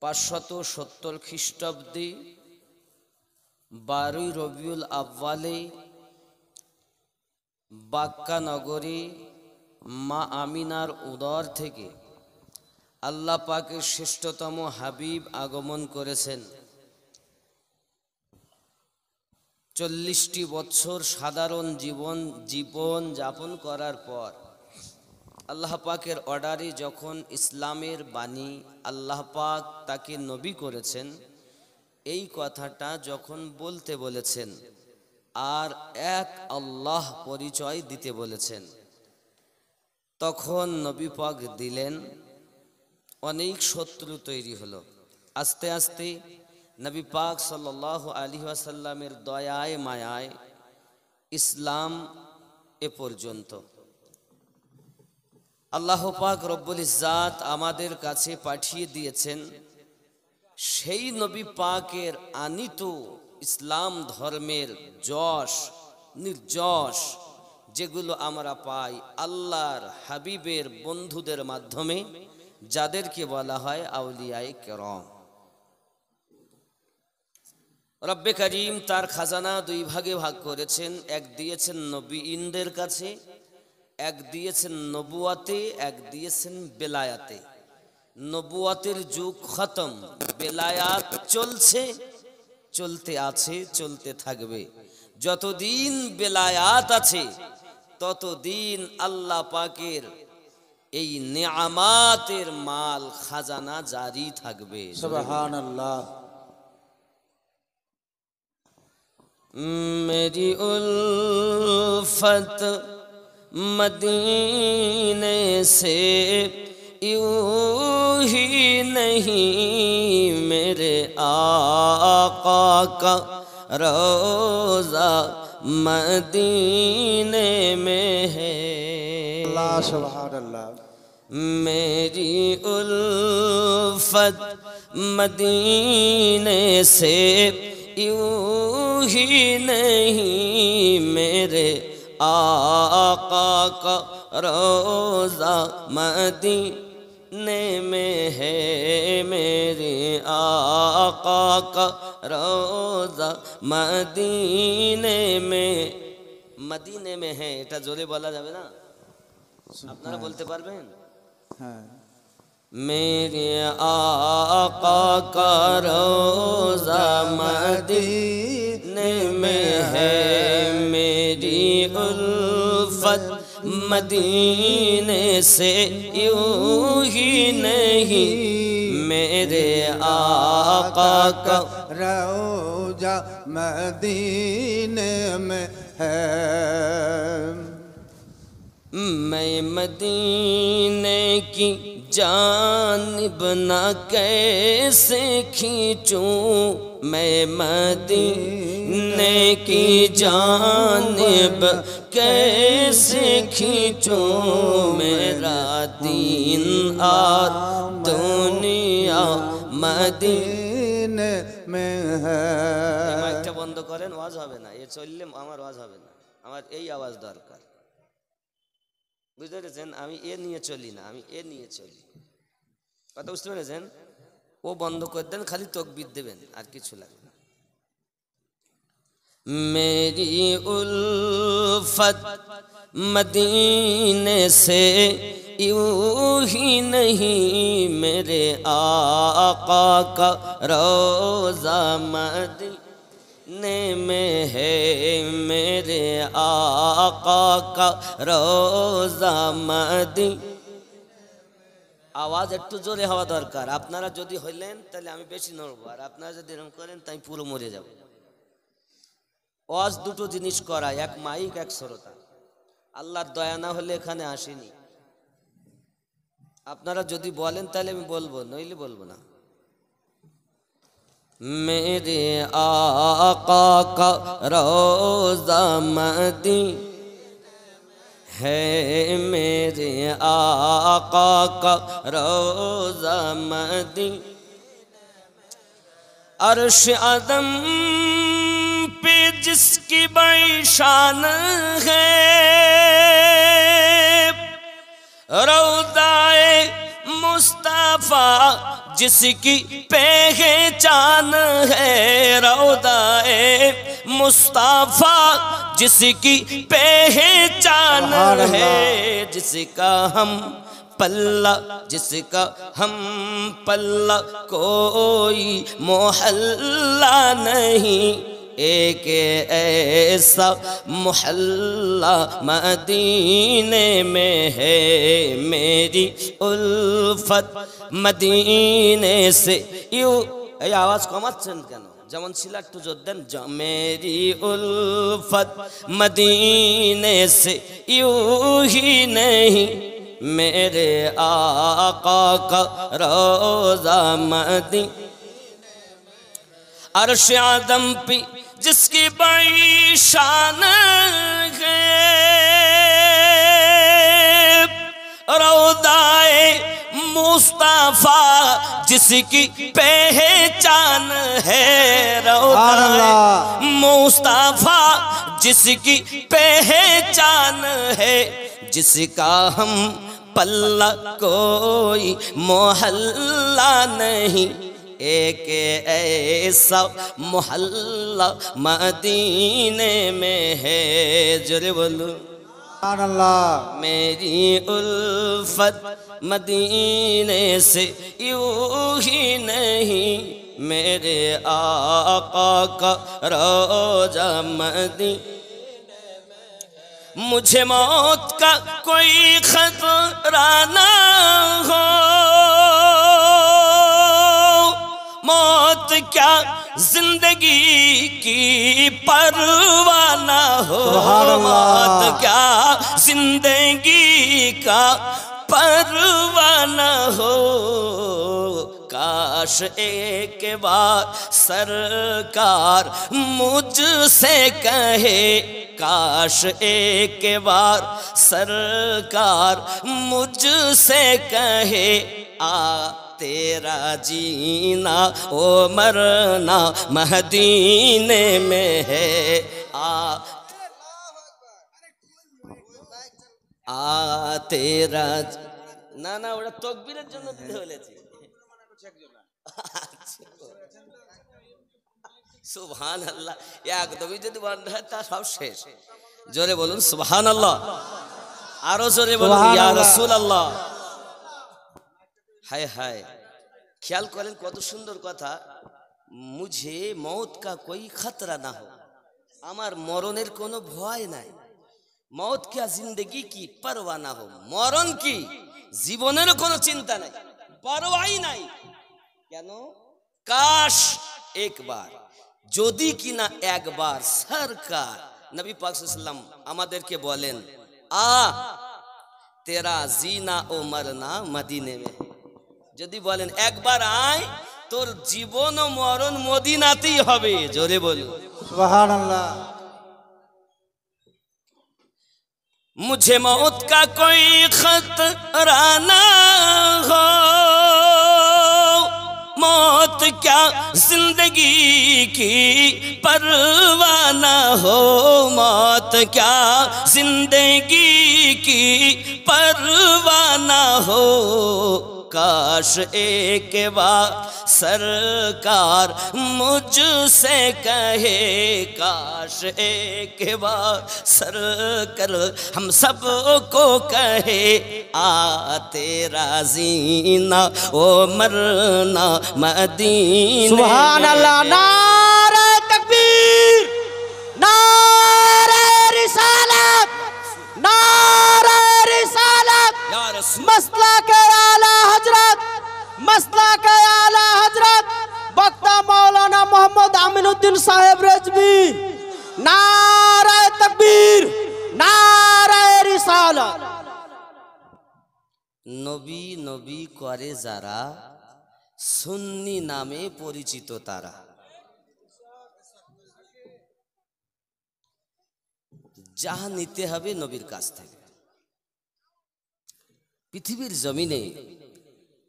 570 খ্রিস্টাব্দে 12 রবিউল আউয়ালে বাক্কা নগরে মা আমিনার উদর থেকে আল্লাহ পাকের শ্রেষ্ঠতম হাবিব আগমন করেছেন। 40টি বছর সাধারণ জীবন যাপন করার পর আল্লাহ পাকের অর্ডারে যখন ইসলামের বাণী আল্লাহ পাক তাকে নবী করেছেন, এই কথাটা যখন বলতে বলেছেন আর এক আল্লাহ পরিচয় দিতে বলেছেন, তখন নবী পাক দিলেন। অনেক শত্রু তৈরি হলো। আস্তে আস্তে নবী পাক সাল্লাল্লাহু আলাইহি ওয়াসাল্লামের দয়ায় মায়ায় ইসলাম এ পর্যন্ত আল্লাহ পাক রব্বুল ইজ্জাত আমাদের কাছে পাঠিয়ে দিয়েছেন। সেই নবী পাকের আনিত ইসলাম ধর্মের যশ নির্যশ যেগুলো আমরা পাই আল্লাহর হাবিবের বন্ধুদের মাধ্যমে, যাদেরকে বলা হয় আউলিয়ায়ে কেরাম। রব্বে করিম তার খাজানা দুই ভাগে ভাগ করেছেন। এক দিয়েছেন নবীদের কাছে, এক দিয়েছেন নবুয়াতে, এক দিয়েছেন বেলায়াতে। নবুয়াতের যুগ খতম, বেলায়াত চলছে, চলতে আছে, চলতে থাকবে। যতদিন বেলায়াত আছে ততদিন আল্লাহ পাকের এই নেয়ামাতের মাল খাজানা জারি থাকবে। সুবহানাল্লাহ। मेरी उल्फत मदीने से यूं ही नहीं, मेरे आका का रोज़ा मदीने में है। अल्लाह सुबहानल्लाह। मेरी उल्फत मदीने से यूं ही नहीं, मेरे आका का रोज़ा मदीने में है। मेरे आका का रोज़ा मदीने में है। এটা জোরে বলা যাবে না? আপনারা বলতে পারবেন? হ্যাঁ। मेरे आका का रोज़ा मदीने में है। मेरी उल्फत मदीने से यूं ही नहीं, मेरे आका का रोज़ा मदीने में है। मैं मदीने की जानिब ना कैसे खींचूं, मैं मदीने की जानिब कैसे खींचूं। मेरा दीन और दुनिया मदीने में है। মাইকটা বন্ধ করেন, ওয়াজ হবে না। এ চললে আমার ওয়াজ হবে না, আমার এই আওয়াজ দরকার। বুঝতে পেরেছেন? আমি এ নিয়ে চলি না, আমি এ নিয়ে চলি। কথা বুঝতে পেরেছেন? ও বন্ধ করে দেন, খালি তকবীর দেবেন, আর কিছু লাগবে না। মেরি উলফত মদীনে সে यूं ही नहीं, मेरे आका का रोज़ा मदीने में है। मेरे आका का रोज़ा मदीने। आवाज একটু জোরে হওয়া দরকার। আপনারা যদি হইলেন তাহলে আমি বেশি নড়ব, আর আপনারা যদি এরকম করেন তাই পুরো মরে যাব। ওয়াজ দুটো জিনিস করা, এক মাইক এক শ্রোতা। আল্লাহর দয়া না হলে এখানে আসেনি। আপনারা যদি বলেন তাহলে আমি বলবো, নইলে বলবো না। मेरे आका का रोज़ा मदीने है। मेरे आका का रोज़ा मदीने। अर्श आदम पे जिसकी बड़ी शान है, रौदाए मुस्तफा जिसकी पहचान है रौदाए मुस्तफा जिसकी पहचान है जिसका हम पल्ला कोई मोहल्ला नहीं एक ऐसा मोहल्ला मदीने में है मेरी उल्फत मदीने से यू এই আওয়াজ কমাচ্ছেন কেন যেমন ছিল একটু জোর দেন মেরি উলফত মদীনে से यूं ही नहीं मेरे आका का रोज़ा मदीने अर्श आदम पे जिसकी बड़ी शान है रौदाए मुस्तफा जिसकी पहचान है रौदाए मुस्तफा जिसकी पहचान है जिसका हम पल्ला कोई मोहल्ला नहीं एक ऐसा मोहल्ला मदीने में है जोरे बोलो मेरी उल्फत मदीने से यूं ही नहीं मेरे आका का रोज़ा मदीने मुझे मौत का कोई खतरा ना हो मौत क्या जिंदगी की परवाह ना हो मौत क्या जिंदगी का परवाह ना हो काश एक बार सरकार मुझसे कहे काश एक बार सरकार मुझसे कहे आ तेरा जीना ओ मरना मदीने में है तेरा না না ওটা তাকবীরের জন্য দিতে বলেছি সুবহানাল্লাহ একদমই যদি বন্ধ হয় তা সব শেষ জোরে বলুন সুবহানাল্লাহ আরো জোরে বলুন ইয়া রাসূলুল্লাহ हाय हाय ख्याल करें कत सुंदर कथा मुझे मौत का कोई खतरा ना हो आमार मरनेर कोनो भय नाई मौत क्या जिंदगी की परवाह ना हो मरण की जीवनेर कोनो चिंता नाई परवाही नाई केनो काश एक बार जोदी की ना एक बार सरकार नबी पाक सल्लल्लाहु अलैहि वसल्लम आमादेरके बोलेन आ तेरा जीना ओ मरना मदीने में যদি বলেন একবার আয় তোর জীবন ও মরণ মদিনাতেই হবে জোরে বলুন সুবহানাল্লাহ मुझे मौत का कोई खतरा ना हो मौत क्या जिंदगी की परवाह ना हो मौत क्या जिंदगी की परवाह ना हो काश एक बार सरकार मुझसे कहे काश एक बार सरकार हम सब को कहे आ तेरा जीना ओ मरना मदीने सुभान अल्लाह नारे तकबीर नारे रिसालत नारे रिसालत या रसूल मसला के आला हजरत मसला के आला हजरत वक्ता मौलाना मोहम्मद अमीनुद्दीन साहेब रजवी नारे तकबीर नारे रिसालत নবী নবী করে যারা সুন্নি নামে পরিচিত তারা যাহা নিতে হবে নবীর কাছ থেকে পৃথিবীর জমিনে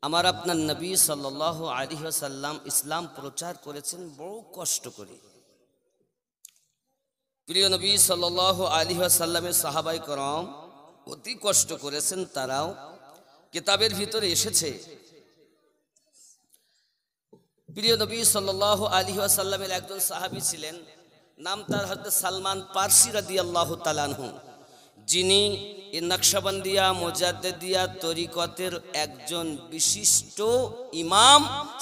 আমার আপনার নবী সাল্লাল্লাহু আলাইহি ওয়াসাল্লাম ইসলাম প্রচার করেছেন বড় কষ্ট করে প্রিয় নবী সাল্লাল্লাহু আলাইহি ওয়াসাল্লামের সাহাবায়ে کرام অতি কষ্ট করেছেন তারাও কিতাবের ভিতরে এসেছে প্রিয় নবী সাল্লাল্লাহু আলাইহি ওয়াসাল্লামের একজন সাহাবী ছিলেন, নাম তার হযরত সালমান পারসি রাদিয়াল্লাহু তাআলা আনহু, যিনি এই নকশবন্দিয়া মুজাদ্দিদিয়া তরিকতের একজন বিশিষ্ট ইমাম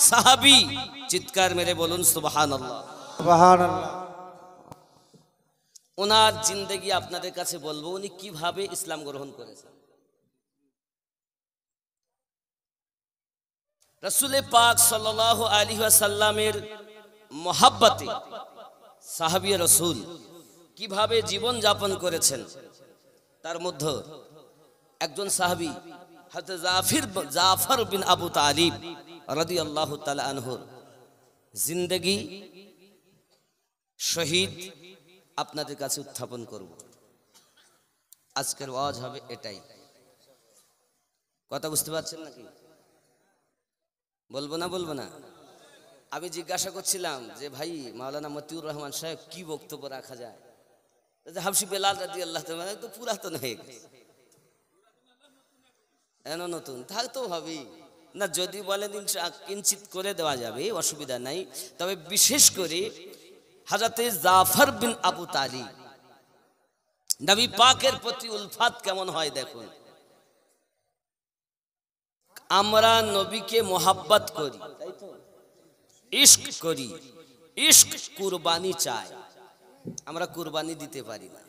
সাহাবী। চিৎকার মেরে বলুন সুবহানাল্লাহ। সুবহানাল্লাহ। ওনার জিন্দেগি আপনাদের কাছে বলবো, উনি কিভাবে ইসলাম গ্রহণ করেছেন। রাসূল পাক সাল্লাল্লাহু আলাইহি ওয়াসাল্লামের মহব্বতে সাহাবী রাসূল কিভাবে জীবন যাপন করেছেন, তার মধ্যে একজন সাহাবী হযরত জাফর বিন আবু তালিব রাদিয়াল্লাহু তাআলা আনহুর জিন্দেগি শহীদ আপনাদের কাছে উত্থাপন করব। আজকের ওয়াজ হবে এটাই। কথা বুঝতে পারছেন নাকি? বলবো না? আমি জিজ্ঞাসা করছিলাম যে ভাই মাওলানা মতিউর রহমান সাহেব কি বক্তব্য রাখা যায়। হাবশি বেলাল রাদিয়াল্লাহু তাআলা তো পুরাতন হয়ে গেছে, এনো নতুন থাকতেও হবে না। যদি বলেন কিঞ্চিত করে দেওয়া যাবে, অসুবিধা নাই। তবে বিশেষ করে হযরতে জাফর বিন আবু তালিব, নবী পাকের প্রতি উলফাত কেমন হয় দেখুন। আমরা নবীকে মোহাব্বত করি, তাই তো, ইশক করি, ইশক কুরবানি চাই, আমরা কুরবানি দিতে পারি না।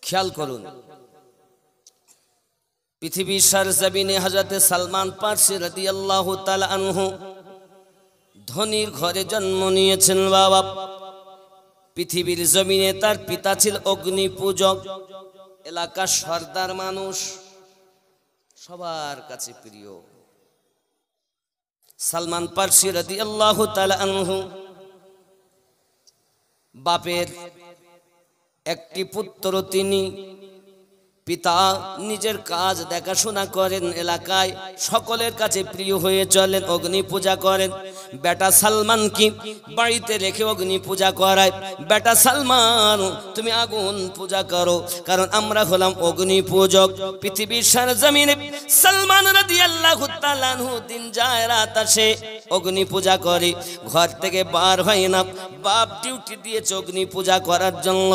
খেয়াল করুন, পৃথিবীর সরজমিনে হযরতে সালমান পারসি রাদিয়াল্লাহু তাআলা আনহু ধনীর ঘরে জন্ম নিয়েছেন বাবা। পৃথিবীর জমিনে তার পিতা ছিল অগ্নি পূজক, এলাকার সর্দার মানুষ, সবার কাছে প্রিয়। সালমান পারসি রাদিয়াল্লাহু তাআলা আনহু বাপের একটি পুত্র, তিনি পিতা নিজের কাজ দেখাশোনা করেন, এলাকায় সকলের কাছে প্রিয় হয়ে চলেন, অগ্নি পূজা করেন। বেটা সালমান কি বাড়িতে রেখে অগ্নি পূজা করায়, বেটা সালমান তুমি আগুন পূজা করো, কারণ আমরা হলাম অগ্নি পূজক। পৃথিবীর সরজমিনে সালমান রাদিয়াল্লাহু তাআলা আনহু দিন যায় রাত আসে, অগ্নি পূজা করে, ঘর থেকে বার হয় না। বাপ ডিউটি দিয়েছে অগ্নি পূজা করার জন্য।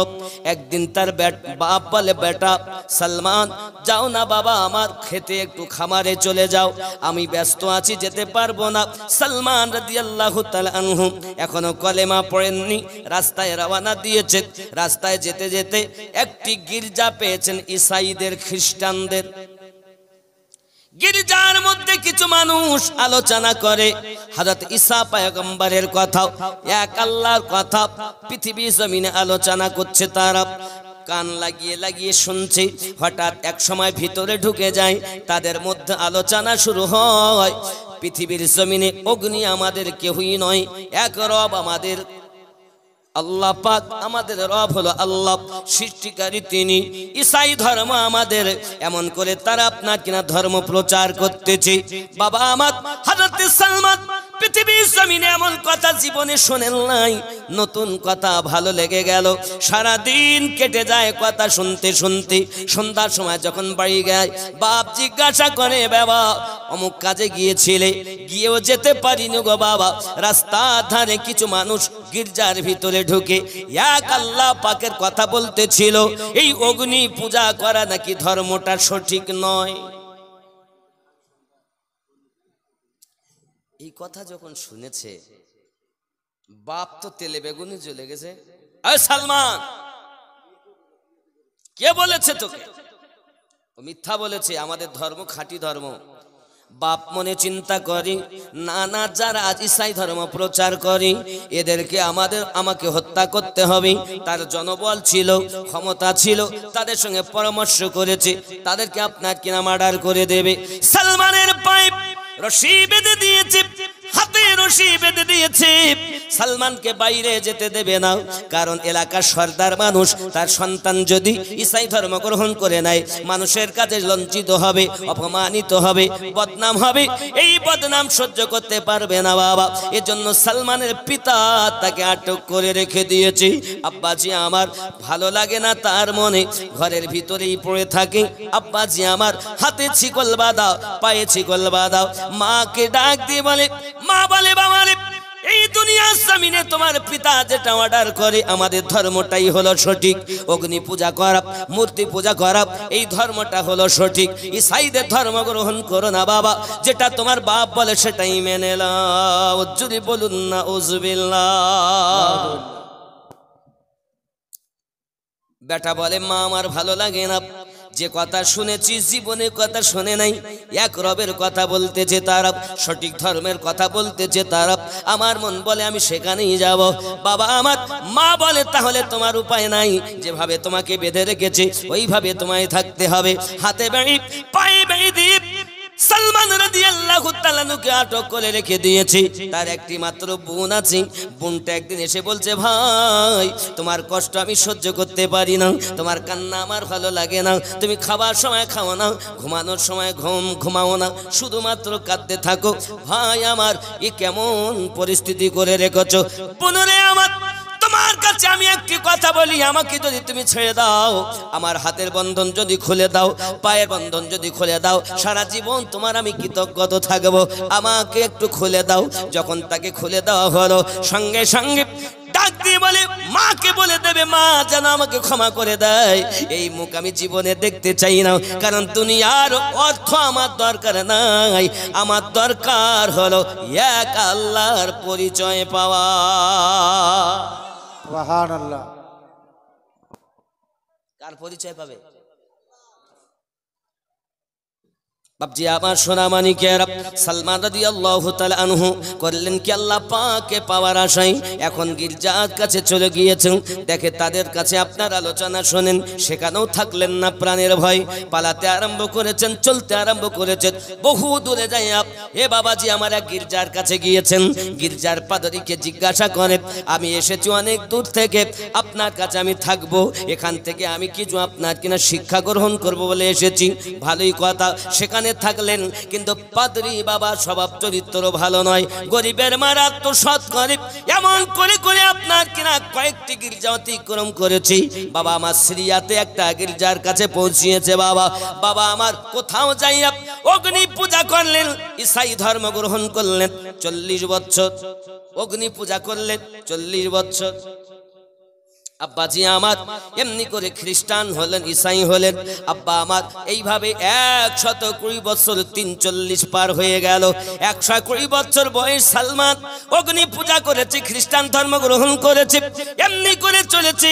একদিন তার বাপ বলে, বেটা সালমান যাও না বাবা, আমার খেতে একটু খামারে চলে যাও, আমি ব্যস্ত আছি, যেতে পারবো না। সালমান রাদিয়াল্লাহু তাআলা আনহু এখনো কলেমা পড়েননি, রাস্তায় রওনা দিয়েছে। রাস্তায় যেতে যেতে একটি গির্জা পেয়েছেন, ঈসাইদের, খ্রিস্টানদের। গির্জার মধ্যে কিছু মানুষ আলোচনা করে হযরত ঈসা পয়গম্বরের কথা, এক আল্লাহর কথা পৃথিবী জমিনে আলোচনা করছে। তারা কান লাগিয়ে লাগিয়ে শুনছে। হঠাৎ এক সময় ভিতরে ঢুকে যায়, তাদের মধ্যে আলোচনা শুরু হয়, পৃথিবীর জমিনে অগ্নি আমাদের কেউই নয়, এক রব আমাদের আল্লাহ পাক, আমাদের রব হলো আল্লাহ, সৃষ্টিকারী তিনি। ঈসাই ধর্ম আমাদের, এমন করে তারা আপনার কিনা ধর্ম প্রচার করতেছে। বাবা আমার হযরত সালমান পৃথিবীর জমিনে এমন কথা জীবনে শোনেন নাই, নতুন কথা ভালো লেগে গেল। সারা দিন কেটে যায় কথা শুনতে শুনতে। সন্ধ্যার সময় যখন বাড়ি যায়, বাপ জিজ্ঞাসা করে, বাবা অমুক কাজে গিয়েছিলে? গিয়েও যেতে পারিনি গো বাবা। রাস্তার ধারে কিছু মানুষ গির্জার ভিতরে ঢুকে এক আল্লাহ পাকের কথা বলতেছিল, এই অগ্নি পূজা করা নাকি ধর্মটা সঠিক নয়। এই কথা যখন শুনেছে, বাপ তো তেলে বেগুনে জ্বলে গেছে। আরে সালমান, কে বলেছে তোকে? ও মিথ্যা বলেছে, আমাদের ধর্ম খাঁটি ধর্ম। বাপ মনে চিন্তা করি, না না, যারা আজ ঈসাই ধর্ম প্রচার করি, এদেরকে আমাকে হত্যা করতে হবে। তার জনবল ছিল, ক্ষমতা ছিল, তাদের সঙ্গে পরামর্শ করেছে, তাদেরকে আপনার কিনা মার্ডার করে দেবে। সালমানের পায়ে রশি বেঁধে দিয়েছে, হাতে রশি বেঁধে দিয়েছে। সালমানকে বাইরে যেতে দেবে না, কারণ এলাকার সর্দার মানুষ, তার সন্তান যদি ঈসাই ধর্ম গ্রহণ করে নেয় মানুষের কাছে লজ্জিত হবে, অপমানিত হবে, বদনাম হবে। এই বদনাম সহ্য করতে পারবে না বাবা, এজন্য সালমানের পিতা তাকে আটক করে রেখে দিয়েছে। আব্বাজি আমার ভালো লাগে না তার মনে, ঘরের ভিতরেই পড়ে থাকে। আব্বাজি আমার হাতে ছিকল বাঁধাও, পায়ে ছিকল বাঁধাও। মাকে ডাক দিয়ে বলে, মা বলে বাবা রে, এই দুনিয়ার জমিনে তোমার পিতা যেটা অর্ডার করে আমাদের ধর্মটাই হলো সঠিক। অগ্নি পূজা করা, মূর্তি পূজা করা, এই ধর্মটা হলো সঠিক। ঈসাইদের ধর্ম গ্রহণ করো না বাবা, যেটা তোমার বাপ বলে সেটাই মেনে নাও। যদি বলুন না উযবিল্লাহ। বেটা বলে, মা আমার ভালো লাগে না, যে কথা শুনেছি জীবনে কথা শুনে নাই। এক রবের কথা বলতেছে তারা, সঠিক ধর্মের কথা বলতেছে তারা। আমার মন বলে আমি সেখানেই যাব। বাবা আমার, মা বলে তাহলে তোমার উপায় নাই, যেভাবে তোমাকে বেঁধে রেখেছে ওইভাবে তোমায় থাকতে হবে। হাতে বেড়ি পায়ে বেড়ি দিয়ে সালমান রাদিয়াল্লাহু তাআলা নুকে আটক করে রেখে দিয়েছে। তার একটি মাত্র বোন আছে। বোনটা একদিন এসে বলছে, ভাই তোমার কষ্ট আমি সহ্য করতে পারি না, তোমার কান্না আমার ভালো লাগে না। তুমি খাবার সময় খাও না, ঘুমানোর সময় ঘুমাও না, শুধুমাত্র কাঁদতে থাকো। ভাই আমার, এ কেমন পরিস্থিতি করে রেখেছো? বোনরে আমার, তোমার কাছে আমি একটি কথা বলি, আমাকে যদি তুমি ছেড়ে দাও, আমার হাতের বন্ধন যদি খুলে দাও, পায়ের বন্ধন যদি খুলে দাও, সারা জীবন তোমার আমি কৃতজ্ঞ থাকবো। আমাকে একটু খুলে দাও। যখন তাকে খুলে দেওয়া হলো, সঙ্গে সঙ্গে ডাক দিয়ে বলে, মাকে বলে দেবে মা যেন আমাকে ক্ষমা করে দেয়। এই মুখ আমি জীবনে দেখতে চাই না, কারণ দুনিয়ার অর্থ আমার দরকার নাই। আমার দরকার হলো এক আল্লাহর পরিচয় পাওয়া। সুবহানাল্লাহ। কার পরিচয় পাবে? বাপজি আমার সোনামানিকেরা, সালমান রাদিয়াল্লাহু তাআলা আনহু করলেন কি, আল্লাহ পাককে পাওয়ার আশায় এখন গির্জার কাছে চলে গিয়েছেন। দেখে তাদের কাছে আপনার আলোচনা শোনেন, সেখানেও থাকলেন না, প্রাণের ভয় পালাতে আরম্ভ করেছেন, চলতে আরম্ভ করেছেন। বহু দূরে যাই এ বাবাজি আমার এক গির্জার কাছে গিয়েছেন। গির্জার পাদরীকে জিজ্ঞাসা করে, আমি এসেছি অনেক দূর থেকে, আপনার কাছে আমি থাকবো, এখান থেকে আমি কিছু আপনার কিনা শিক্ষা গ্রহণ করব বলে এসেছি। ভালোই কথা, সেখানে থাকলেন, কিন্তু পাদ্রী বাবা স্বভাব চরিত্র ভালো নয়, গরিবের মারাত্মক সৎ গরিব। এমন করে করে আপনার কিনা কয়েকটি গির্জা অতিক্রম করেছি। বাবা আমার সিরিয়াতে একটা গির্জার কাছে পৌঁছিয়েছে। বাবা আমার কোথাও যাইয়া অগ্নি পূজা করলেন, ঈসাই ধর্ম গ্রহণ করলেন 40 বছর। অগ্নি পূজা করলেন 40 বছর। আব্বাজি আমার এমনি করে খ্রিস্টান হলেন, ঈসাই হলেন। আব্বা আমার এইভাবে 120 বছর 43 পার হয়ে গেল। 120 বছর বয়স সালমান অগ্নি পূজা করেছে, খ্রিস্টান ধর্ম গ্রহণ করেছে, এমনি করে চলেছে।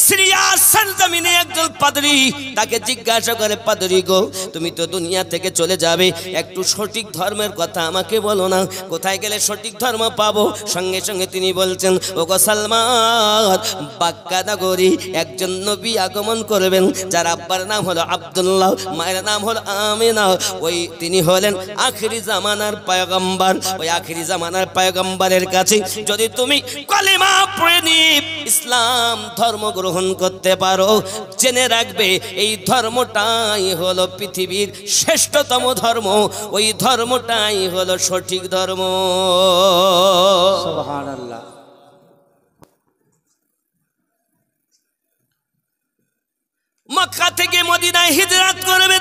সিরিয়ার সরজমিনে একজন পাদ্রী তাকে জিজ্ঞাসা করে, পাদ্রী গো, তুমি তো দুনিয়া থেকে চলে যাবে, একটু সঠিক ধর্মের কথা আমাকে বলো না, কোথায় গেলে সঠিক ধর্ম পাবো? সঙ্গে সঙ্গে তিনি বলছেন, ওগো সালমান, নগরী একজন নবী আগমন করবেন, যার আব্বার নাম হলো আব্দুল্লাহ, মায়ের নাম হলো আমিনা। ওই তিনি হলেন আখিরি জামানার পয়গম্বর। ওই আখিরি জামানার পয়গম্বরের কাছে যদি তুমি কলেমা পড়ে নিয়ে ইসলাম ধর্ম গ্রহণ করতে পারো, জেনে রাখবে এই ধর্মটাই হলো পৃথিবীর শ্রেষ্ঠতম ধর্ম, ওই ধর্মটাই হলো সঠিক ধর্ম। সুবহানাল্লাহ। মক্কা থেকে মদিনায় হিজরত করবে,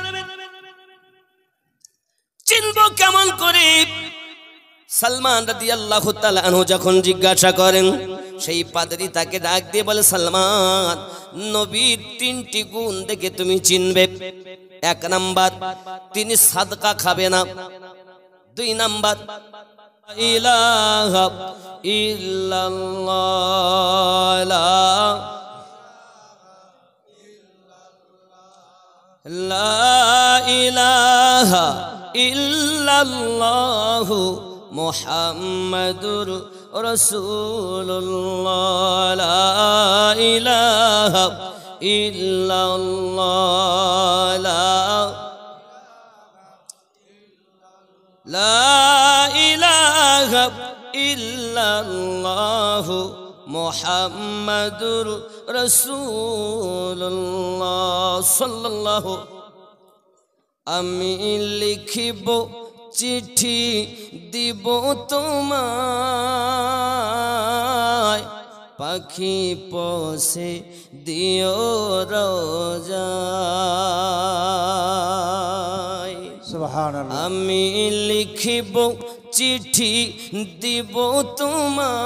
চিনবো কেমন করে? সালমান রাদিয়াল্লাহু তাআলা আনহু যখন জিজ্ঞাসা করেন, সেই পাদ্রী তাকে ডাক দিয়ে বলে, সালমান, নবীর 3টি গুণ দেখে তুমি চিনবে। 1 নাম্বার, তিনি সাদকা খাবে না। 2 নাম্বার, ইলাহা ইল্লাল্লাহ, লা ইলাহা ইল্লাল্লাহু মুহাম্মাদুর রাসূলুল্লাহ, লা ইলাহা ইল্লাল্লাহ, লা ইলাহা ইল্লাল্লাহু মুহাম্মাদুর রাসূলুল্লাহ সাল্লাল্লাহু। আমি লিখিব চিঠি দিব তোমায়, পাখি পৌঁছে দিও রোজায়। সুবহানাল্লাহ। আমি লিখিব চিঠি দিব তোমায়,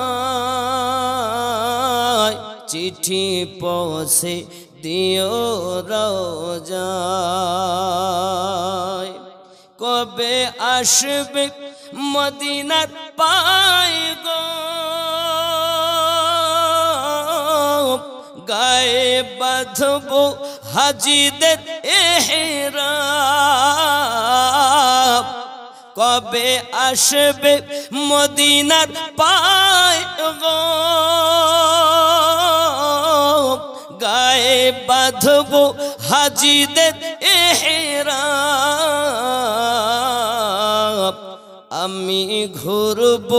চিঠি পৌঁছে দিও রোজায়। কবে আসবে মদিনার পায় গো, গায়ে বাঁধব হাজিদের এহরাম। কবে আসবে মদিনার পায় গো, গায়ে বাঁধব হাজিদের এহরাম। আমি ঘুরব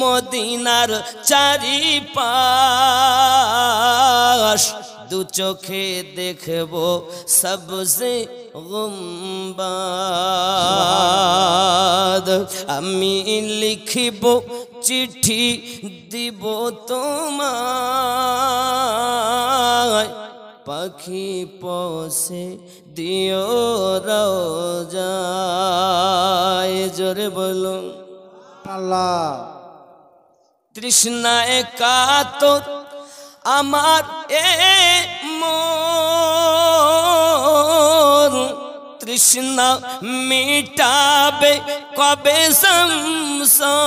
মদিনার চারিপাশ, দু চোখে দেখব সবসে গুম্বাদ। আমি লিখিব চিঠি দিব তোমায়, পাখি পৌঁছে দিও রোজায়। জোরে বলুন আল্লাহ। তৃষ্ণায় কাতর আমার এ মন, তৃষ্ণা মিটাবে কবে সংসার।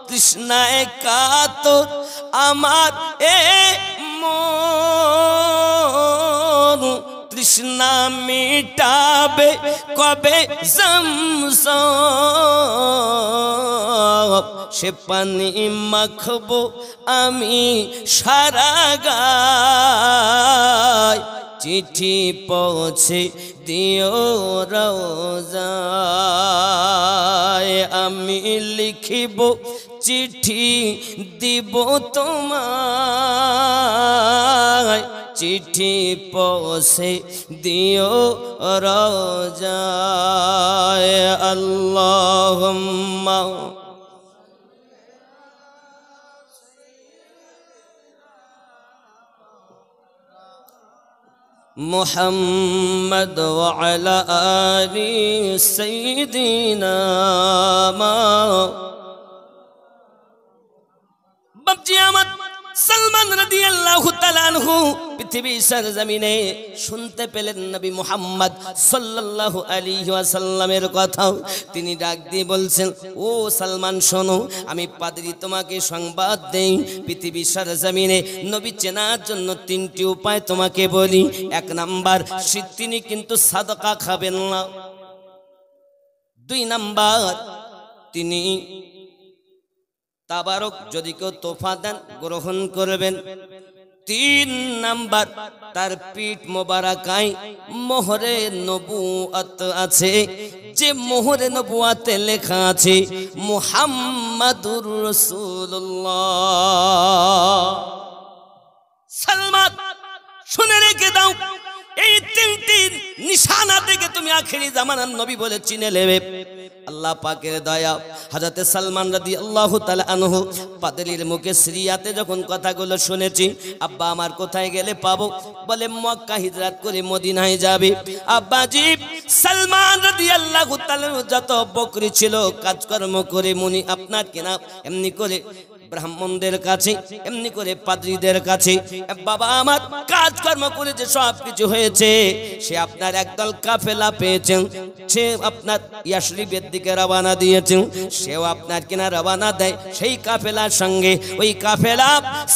তৃষ্ণায় কাতর আমার এ মন, তৃষ্ণা মিটাবে কবে সংসার। সে পানি মাখবো আমি সারা গায়, চিঠি পৌঁছে দিও রোজায়। আমি লিখিব চিঠি দিব তোমায়, চিঠি পৌঁছে দিও রোজায়। আল্লাহুম্মা মুহাম্মদ ওয়া আলা আলি সাইয়্যিদিনা বাপজি আমার সালমান রাদিয়াল্লাহু তাআলা আনহু পৃথিবীর সরজমিনে শুনতে পেলেন নবী মুহাম্মদ সাল্লাল্লাহু আলাইহি ওয়াসাল্লামের কথা। তিনি ডাক দিয়ে বলছেন, ও সালমান শোনো, আমি পাদ্রী তোমাকে সংবাদ দেই, পৃথিবীর সরজমিনে নবী চেনার জন্য তিনটি উপায় তোমাকে বলি। এক নাম্বার, তিনি কিন্তু সাদকা খাবেন না। দুই নাম্বার, তিনি তাবারক যদি কেউ তোফা দেন গ্রহণ করবেন। তিন নাম্বার, তার পিঠ মোবারকায় মোহরে নবুয়ত আছে, যে মোহরে নবুয়তে লেখা আছে মুহাম্মাদুর রাসূলুল্লাহ। সালমান শুনে রেখে দাও, এই তিনটি নিশানা থেকে তুমি আখেরি জামানার নবী বলে চিনে নেবে। আল্লাহ পাকের দয়া, হযরতে সালমান রাদিয়াল্লাহু তাআলা আনহু পাদ্রীর মুখে সিরিয়াতে যখন কথাগুলো শুনেছি, আব্বা আমার কোথায় গেলে পাবো? বলে মক্কা হিজরত করে মদিনায় যাবে। আব্বাজি সালমান রাদিয়াল্লাহু তাআলা যত বকরি ছিল কাজকর্ম করে মুনি আপনার কিনা এমনি করে ব্রাহ্মণদের কাছে, এমনি করে পাদ্রীদের কাছে বাবা আমার কাজকর্ম করে যে সব কিছু হয়েছে, সে আপনার একদল কাফেলা পেয়েছেন, সে আপনার ইয়াসরিবের দিকে রওনা দিয়েছেন, সেও আপনার কিনা রওনা দেয় সেই কাফেলার সঙ্গে। ওই কাফেলা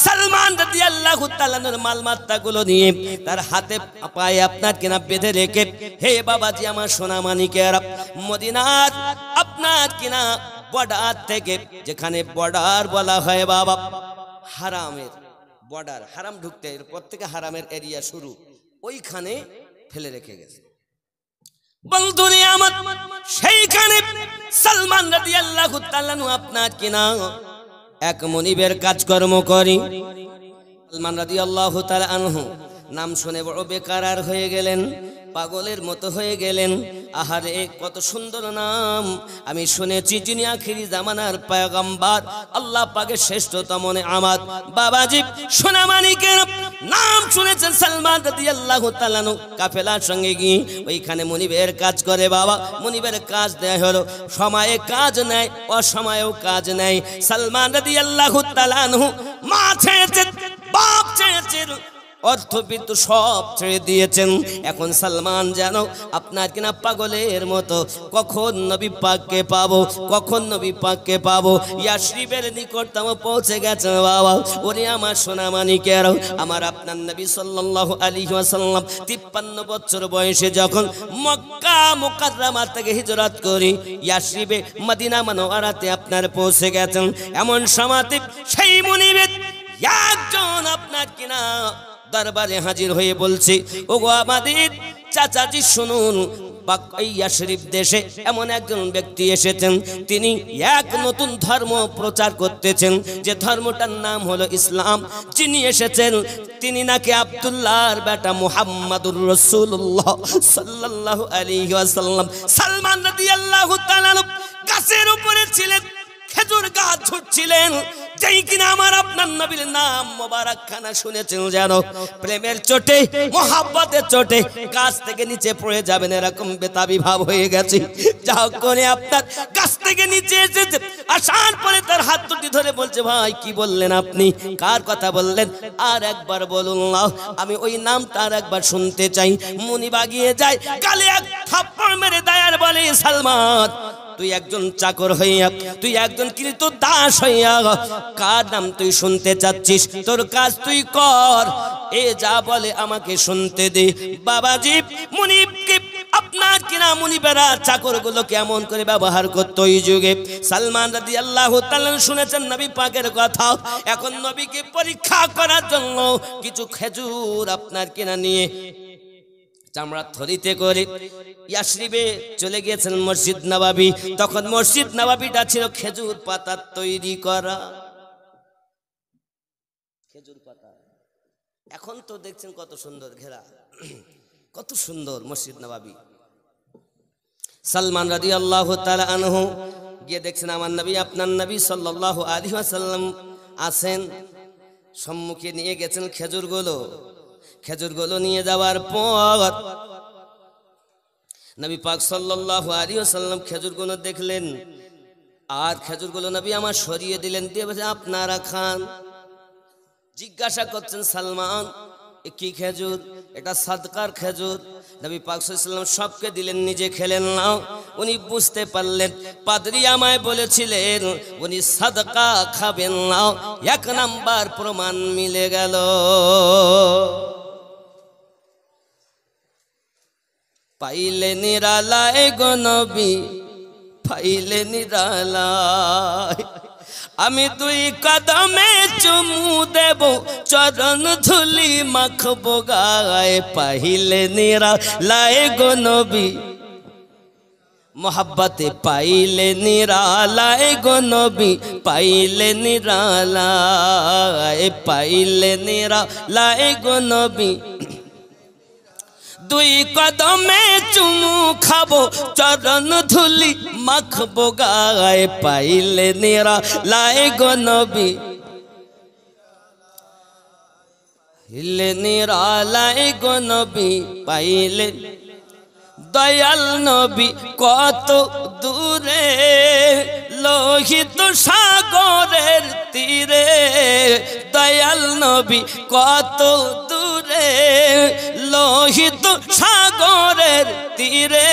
সালমান রাদিয়াল্লাহু তাআলার মালমাত্তাগুলো নিয়ে তার হাতে পায়ে আপনার কিনা বেঁধে রেখে, হে বাবাজি আমার সোনা মানিকেরা, মদিনার আপনার কিনা বর্ডার থেকে, যেখানে বর্ডার বলা হয় বাবা হারামের বর্ডার, হারাম ঢুকতে এরপর থেকে হারামের এরিয়া শুরু, ওইখানে ফেলে রেখে গেছে। বন্ধুরে আমার সেইখানে সালমান রাদিয়াল্লাহু তাআলা আপনার কিনা এক মনিবের কাজকর্ম করি। সালমান রাদিয়াল্লাহু তাআলা আনহু নাম শুনে বড় বেকারার হয়ে গেলেন, পাগলের মতো হয়ে গেলেন। আহারে কত সুন্দর নাম! আমি শুনেছি যিনি আখিরি জামানার পয়গম্বর, আল্লাহ পাকের শ্রেষ্ঠতম নেয়ামত। বাবাজি সোনামানিকের নাম শুনেছেন সালমান রাদিয়াল্লাহু তাআলা কাফেলার সঙ্গে গিয়ে ওইখানে মনিবের কাজ করে। বাবা মনিবের কাজ দেয় হলো, সময়ে কাজ নেয়, অসময়েও কাজ নেয়। সালমান রাদিয়াল্লাহু তাআলা মা ছেড়েছেন, বাপ ছেড়েছেন, অর্থবিত্ত সব ছেড়ে দিয়েছেন। এখন সালমান যেন আপনার কিনা পাগলের মতো, কখন নবী পাককে পাবো, কখন নবী পাককে পাবো। ইয়াসরিবের নিকটতম পৌঁছে গেছে বাবা। ওরে আমার সোনামানিকের, আমার আপনার নবী সাল্লাল্লাহু আলাইহি ওয়াসাল্লাম 53 বছর বয়সে যখন মক্কা মুকাররমা থেকে হিজরত করি ইয়াসরিবে মদিনা মুনাওয়ারাতে আপনার পৌঁছে গেছেন। এমন সময়তে সেই মুনিবের একজন আপনার কিনা দরবারে হাজির হয়ে বলছে, ওগো আমাদের চাচাজি শুনুন, ইয়াসরিব দেশে এমন একজন ব্যক্তি এসেছেন, তিনি এক নতুন ধর্ম প্রচার করতেছেন, যে ধর্মটার নাম হলো ইসলাম। যিনি এসেছেন তিনি নাকি আব্দুল্লাহর বেটা মুহাম্মাদুর রাসূলুল্লাহ সাল্লাল্লাহু আলাইহি ওয়াসাল্লাম। সালমান রাদিয়াল্লাহু তাআলা গাছের উপরে ছিলেন, খেজুর গাছ ঝুটছিলেন, যেই কিনা আমার আপনার নবীর নাম মোবারক খানা শুনেছেন, যেন প্রেমের চোটে মোহাব্বতের চোটে গাছ থেকে নিচে পড়ে যাবেন এরকম বেতাবি ভাব হয়ে গেছে। যাও করে আপনার গাছ থেকে নিচে এসেছে, আসার পরে তার হাত দুটি ধরে বলছে, ভাই কি বললেন আপনি, কার কথা বললেন, আর একবার বলুন না, আমি ওই নামটা আর একবার শুনতে চাই। মুনি বাগিয়ে যায়, গালে এক থাপ্পড় মেরে দেয় আর বলে, সালমান তুই একজন চাকর হইয়া, তুই একজন কৃত দাস হইয়া কার নাম তুই শুনতে চাচ্ছিস, তোর কাজ তুই কর, এ যা বলে আমাকে শুনতে দে। বাবাজি মুনিবকে আপনার কিনা মুনিবেরা চাকরগুলো কেমন করে ব্যবহার করতো ওই যুগে। সালমান রাদিয়াল্লাহু তাআলা শুনেছেন নবী পাকের কথা। এখন নবীকে পরীক্ষা করার জন্য কিছু খেজুর আপনার কিনা নিয়ে চামড়া থলিতে করে ইয়াসরিবে চলে গিয়েছেন মসজিদ নববী। তখন মসজিদ নববীটা ছিল খেজুর পাতার তৈরি করা, খেজুর পাতা। এখন তো দেখছেন কত সুন্দর ঘেরা, কত সুন্দর মসজিদ নববী। সালমান রাদিয়াল্লাহু তাআলা আনহু গিয়ে দেখছেন আমার নবী আপনার নবী সাল্লাল্লাহু আলাইহি ওয়াসাল্লাম আছেন, সম্মুখে নিয়ে গেছেন খেজুরগুলো। খেজুরগুলো নিয়ে যাওয়ার পর নবী পাক সাল্লাল্লাহু আলাইহি ওয়াসাল্লাম খেজুরগুলো দেখলেন, আর খেজুরগুলো নবী আমার সরিয়ে দিলেন, দিয়ে বলছে আপনারা খান। জিজ্ঞাসা করছেন সালমান এ কি খেজুর, এটা সাদকার খেজুর। নবী পাক সাল্লাল্লাহু আলাইহি ওয়াসাল্লাম সবকে দিলেন, নিজে খেলেন না। উনি বুঝতে পারলেন, পাদ্রী আমায় বলেছিলেন উনি সাদকা খাবেন না, এক নাম্বার প্রমাণ মিলে গেল। পাইলে নিরালায় গো নবী, পাইলে নিরালায়, আমি দুই কদমে চুমু দেব, চরণ ধুলি মাখবো গায়ে। পাইলে নিরালায় গো নবী, মোহাব্বতে পাইলে নিরালায় গো নবী, পাইলে নিরালায়, পাইলে নিরালায় গো নবী, দুই কদমে চুমু খাবো, চরণ ধুলি মাখবো গায়ে। পাইলে নিরালায় গো নবী, পাইলে নিরালায় গো নবী, পাইলে দয়াল নবী কত দূরে, লোহিত সাগরের তীরে। দয়াল নবী কত দূরে, লোহিত সাগরের তীরে।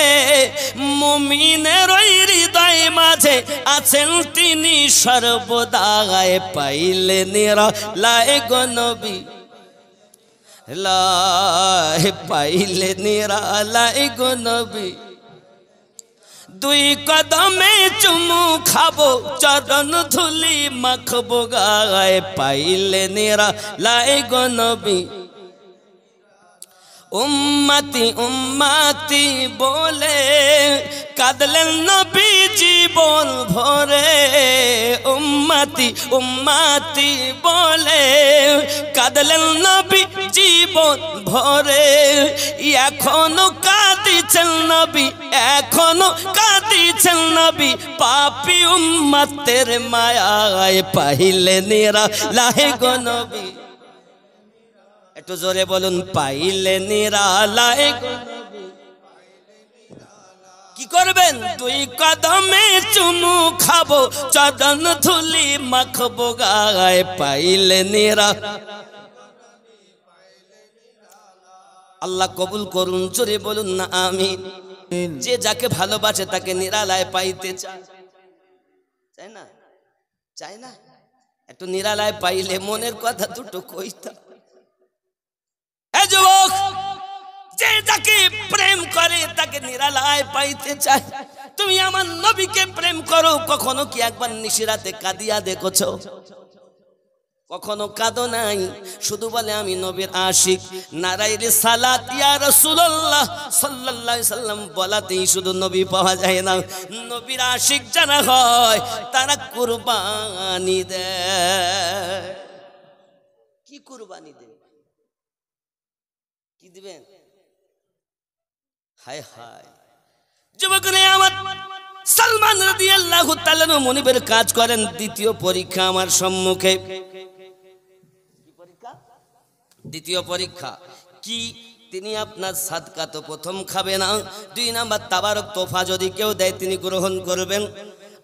মুমিনের ওই হৃদয় মাঝে আছেন তিনি সর্বদায়। পাইলে নিরালায় গো নবী, পাইলে নিরালায় গো নবী, দুই কদমে চুমু খাবো, চরণ ধুলি মাখবো গায়ে। পাইলে নিরালায় গো নবী, উম্মতি উম্মতি বলে কাঁদলেন নবী জীবন ভরে, উম্মতি উম্মতি বলে কাঁদলেন নবী জীবন ভরে। এখনো কাঁদিছেন নবী, এখনো কাঁদিছেন নবী, পাপী উম্মতের মায়ায় পাইলে নিরালায় গো নবী। একটু জোরে বলুন, পাইলে নিরালায় গো নবী। কি করবেন? দুই কদমে চুমু খাবো, চদন ধুলি মাখবো গায়ে, পাইলে নিরা। আল্লাহ কবুল করুন, জোরে বলুন না আমিন। যে যাকে ভালোবাসে তাকে নিরালায় পাইতে চায়, চাই না? চাই না? একটু নিরালায় পাইলে মনের কথা দুটো কইতা। যুবক, যে যাকে প্রেম করে তাকে নিরালায় পাইতে চায়। তুমি আমার নবীকে প্রেম করো, কখনো কি একবার নিশিরাতে কাঁদিয়া দেখেছো? কখনো কাঁদো নাই, শুধু বলে আমি নবীর আশিক। নারায়ে রিসালাত ইয়া রাসূলুল্লাহ সাল্লাল্লাহু আলাইহি সাল্লাম বলাতেই শুধু নবী পাওয়া যায় না, নবীর আশিক যারা হয় তারা কুরবানি দেয়। কি কুরবানি দেয়? কি দিবেন? হায় হায় যুবক রে আমার, সালমান রাদিয়াল্লাহু তাআলা মুনিবের কাজ করেন। দ্বিতীয় পরীক্ষা আমার সম্মুখে। কি পরীক্ষা? দ্বিতীয় পরীক্ষা কি? তিনি আপনার সাদকা তো প্রথম খাবে না, 2 নাম্বার তাবারক তোফা যদি কেউ দেয় তিনি গ্রহণ করবেন।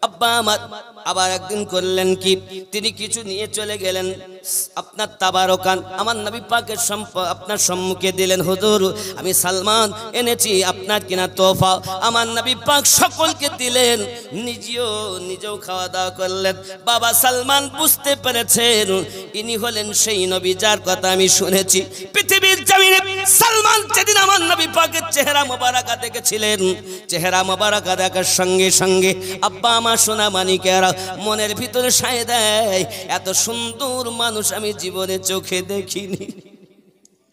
আব্বা আমার আবার একদিন করলেন কি, তিনি কিছু নিয়ে চলে গেলেন আপনার তাবারকান, আমার নবী পাকের আপনার সম্মুখে দিলেন। হুজুর আমি সালমান এনেছি আপনার কিনা তোফা। আমার নবী পাক সকলকে দিলেন, নিজেও খাওয়া দাওয়া করলেন। বাবা সালমান বুঝতে পেরেছেন ইনি হলেন সেই নবী যার কথা আমি শুনেছি। পৃথিবীর জমিনে সালমান যেদিন আমার নবী পাকের চেহারা মোবারকা দেখেছিলেন, চেহারা মোবারকা দেখার সঙ্গে সঙ্গে আব্বা আমার সোনা মানিকেরা মনের ভিতরে সায় দেয়, এত সুন্দর মানুষ আমি জীবনে চোখে দেখিনি।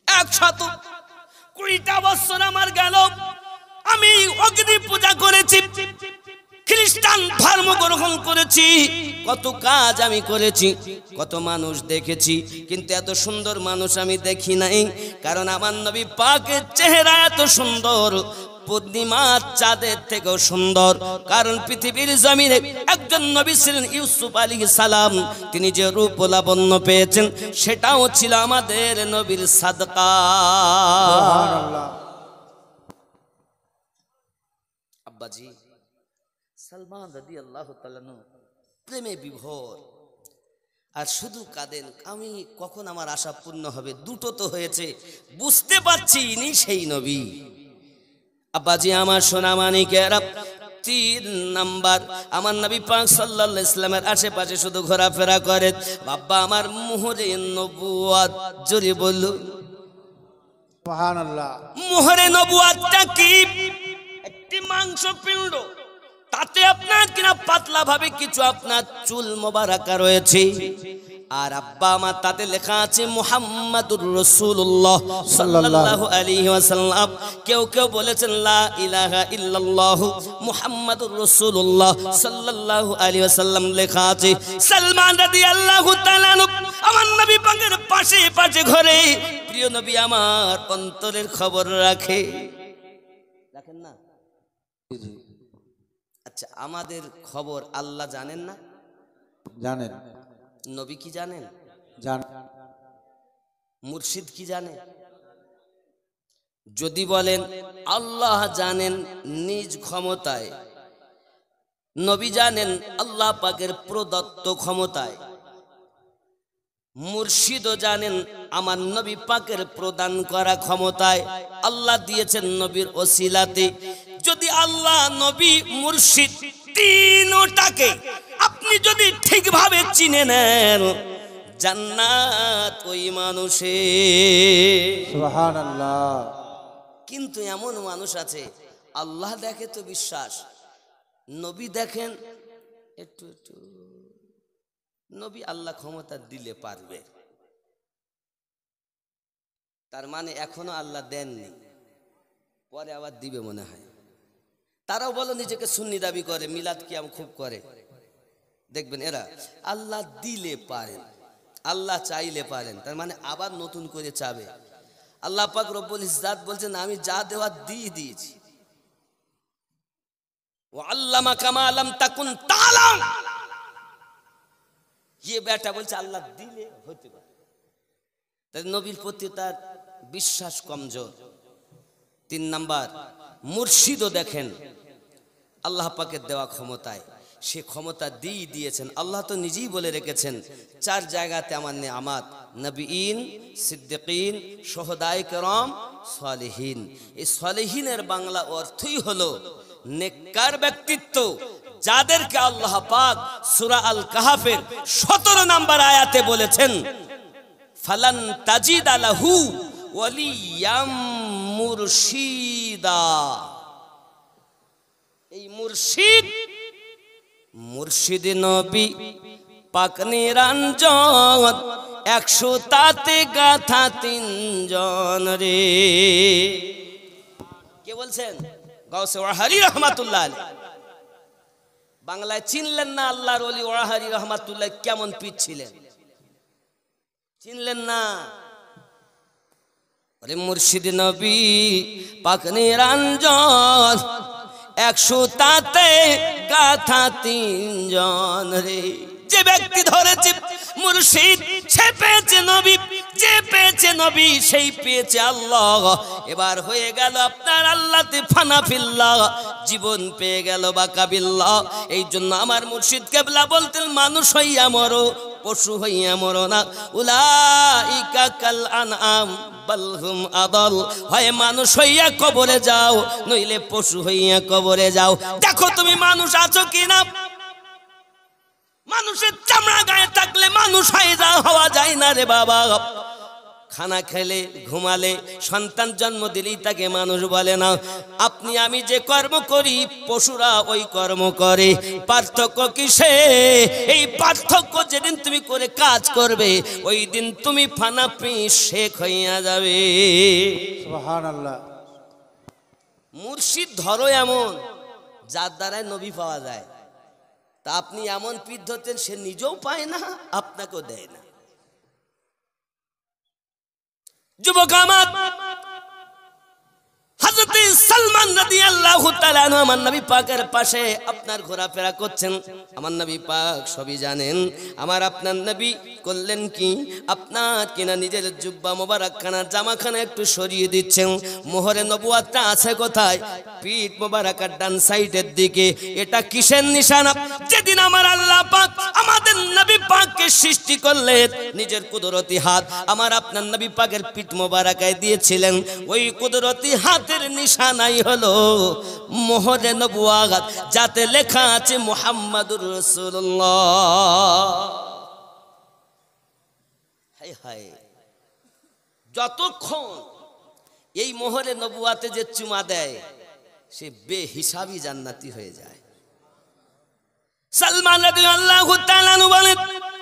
120টা বছর আমার গেল, আমি অগ্নি পূজা করেছি, খ্রিস্টান ধর্ম গ্রহণ করেছি, কত কাজ আমি করেছি, কত মানুষ দেখেছি, কিন্তু এত সুন্দর মানুষ আমি দেখি নাই। কারণ আমার নবী পাকের চেহারা এত সুন্দর, পূর্ণিমা চাঁদের থেকেও সুন্দর। কারণ পৃথিবীর জমিনে একজন নবী ছিলেন ইউসুফ আলাইহিস সালাম, তিনি যে রূপ লাবণ্য পেয়েছেন সেটাও ছিল আমাদের নবীর সাদকা। সুবহানাল্লাহ। আব্বাজি সালমান রাদিয়াল্লাহু তাআলা প্রেমে বিভোর, আর শুধু কাঁদেন আমি কখন আমার আশা পূর্ণ হবে। দুটো তো হয়েছে, বুঝতে পারছি ইনি সেই নবী। আব্বাজি আমার সোনা মানিকেরা, 3 নাম্বার আমার নবী পাক সাল্লাল্লাহু আলাইহি ওয়াসাল্লামের আশেপাশে শুধু ঘোরাফেরা করে। বাবা আমার মোহরে নবুয়ত, জোরে বলু সুবহানাল্লাহ। মোহরে নবুয়তটা কি? একটি মাংসপিণ্ড, তাতে আপনার কিনা পাতলা ভাবে কিছু আপনার চুল মোবারকা রয়েছে, আর আব্বা আমার তাতে লেখা আছে মুহাম্মাদুর রাসূলুল্লাহ সাল্লাল্লাহু আলাইহি ওয়াসাল্লাম। কেউ কেউ বলেছেন লা ইলাহা ইল্লাল্লাহ মুহাম্মাদুর রাসূলুল্লাহ সাল্লাল্লাহু আলাইহি ওয়াসাল্লাম লেখা আছে। সালমান রাদিয়াল্লাহু তাআলা আমার নবী পাকের পাশে পাশে ঘরে, প্রিয় নবী আমার অন্তরের খবর রাখে, রাখেন না? আচ্ছা, আমাদের খবর আল্লাহ জানেন না? জানেন। নবী কি জানেন? জানেন। মুর্শিদ কি জানে? যদি বলেন আল্লাহ জানেন নিজ ক্ষমতায়, নবী জানেন আল্লাহ পাকের প্রদত্ত ক্ষমতায়, মুর্শিদও জানেন আমার নবী পাকের প্রদান করা ক্ষমতায়, আল্লাহ দিয়েছেন নবীর ওসিলাতে। যদি আল্লাহ, নবী, মুর্শিদ তিনটাকে আপনি যদি ঠিকভাবে চিনে নেন, জান্নাত ওই মানুষের। সুবহানাল্লাহ। কিন্তু এমন মানুষ আছে আল্লাহ দেখে তো বিশ্বাস, নবী দেখেন একটু একটু, নবী আল্লাহ ক্ষমতা দিলে পারবে, তার মানে এখনো আল্লাহ দেননি, পরে আবার দিবে মনে হয়। তারাও বলো নিজেকে সুন্নি দাবি করে, মিলাদ কিয়াম খুব করে। দেখবেন এরা আল্লাহ দিলে পারেন, আল্লাহ চাইলে পারেন, তার মানে আবার নতুন করে চাবে। আল্লাহ পাক রব্বুল ইজ্জাত বলছেন আমি যা দেওয়ার দিয়ে দিয়েছি। ও আল্লামা কামা লাম তাকুন তাআলাম, ये বেটা বলছে আল্লাহ দিলে হতে পারে। তাই নবীর প্রতি তার বিশ্বাস কমজোর। 3 নাম্বার, মুর্শিদও দেখেন আল্লাহ পাকের দেওয়া ক্ষমতায়, সে ক্ষমতা দিয়েছেন। আল্লাহ তো নিজেই বলে রেখেছেন 4 জায়গাতে আমার নেয়ামত, নবীন, সিদ্দিকিন, শুহাদায়ে কেরাম, সালেহিন। এই সালেহিনের বাংলা অর্থই হলো নেককার ব্যক্তিত্ব, যাদেরকে আল্লাহ পাক সূরা আল কাহফের 17 নম্বর আয়াতে বলেছেন ফালান তাজিদা লাহু ওয়ালিয়াম মুরশিদা। এই মুর্শিদ নবী পাক নিরঞ্জন, 100 তাতে গাথা 3 জন রে। কে বলছেন? গাউসে ওয়াহারি রহমাতুল্লাহ আলাইহি। বাংলায় চিনলেন না আল্লাহর ওলি ওয়াহারি রহমাতুল্লাহ কেমন পীর ছিলেন? চিনলেন না? আরে মুর্শিদ নবী পাক নিরঞ্জন, 100 তাতে গাথা 3 জন রে। যে ব্যক্তি ধরেছে মুর্শিদ সে পেয়েছে নবী, যে পেয়েছে নবী সেই পেয়েছে আল্লাহ। এবার হয়ে গেল আপনার আল্লাহতে ফানা ফিল্লাহ, জীবন পেয়ে গেল বাকাবিল্লাহ। এই জন্য আমার মুর্শিদ কেবলা বলতেন মানুষ হইয়া মরো, পশু হইয়া মরো না। উলাইকা কাল আনআম বাল হুম আদাল, হয় মানুষ হইয়া কবরে যাও, নইলে পশু হইয়া কবরে যাও। দেখো তুমি মানুষ আছো কিনা। মানুষের চামড়া গায়ে থাকলে মানুষ হওয়া যায় না রে বাবা। খানা খেলে ঘুমালে সন্তান জন্ম দিলেই তাকে মানুষ বলে না। আপনি আমি যে কর্ম করি পশুরা ওই কর্ম করে, পার্থক্য কিসে? এই পার্থক্য যেদিন তুমি করে কাজ করবে ওই দিন তুমি ফানা পিস শেখ হইয়া যাবে। সুবহানাল্লাহ। মুর্শিদ ধরো এমন যার দ্বারাই নবী পাওয়া যায়। তা আপনি এমন পীর ধরতেন সে নিজেও পায় না, আপনাকেও দেয় না। যুবক আমার, হযরত সালমান রাদিয়াল্লাহু তাআলা আনহু আমার নবী পাকের পাশে আপনার ঘোরাফেরা করছেন। আমার নবী পাক সবই জানেন। আমার আপনার নবী করলেন কি, আপনার কিনা নিজের জুব্বা মোবারকখানা জামাখানা একটু সরিয়ে দিচ্ছেন। মোহরে নবুয়াতটা আছে কোথায়? পিঠ মোবারকের ডান সাইডের দিকে। এটা কিসের নিশানা? যেদিন আমার আল্লাহ পাক আমাদের নবী পাককে সৃষ্টি করলেন, নিজের কুদরতি হাত আমার আপনার নবী পাকের পিঠ মোবারকায় দিয়েছিলেন। ওই কুদরতি হাতের নিশানাই হলো মোহরে নবুয়াত, যাতে লেখা আছে মুহাম্মাদুর রাসূলুল্লাহ। হায় হায়, যতক্ষণ এই মোহরে নবুয়াতে যে চুমা দেয় সে বেহিসাবি জান্নাতি হয়ে যায়। সালমান রাদিয়াল্লাহু তাআলা আনহু বলেন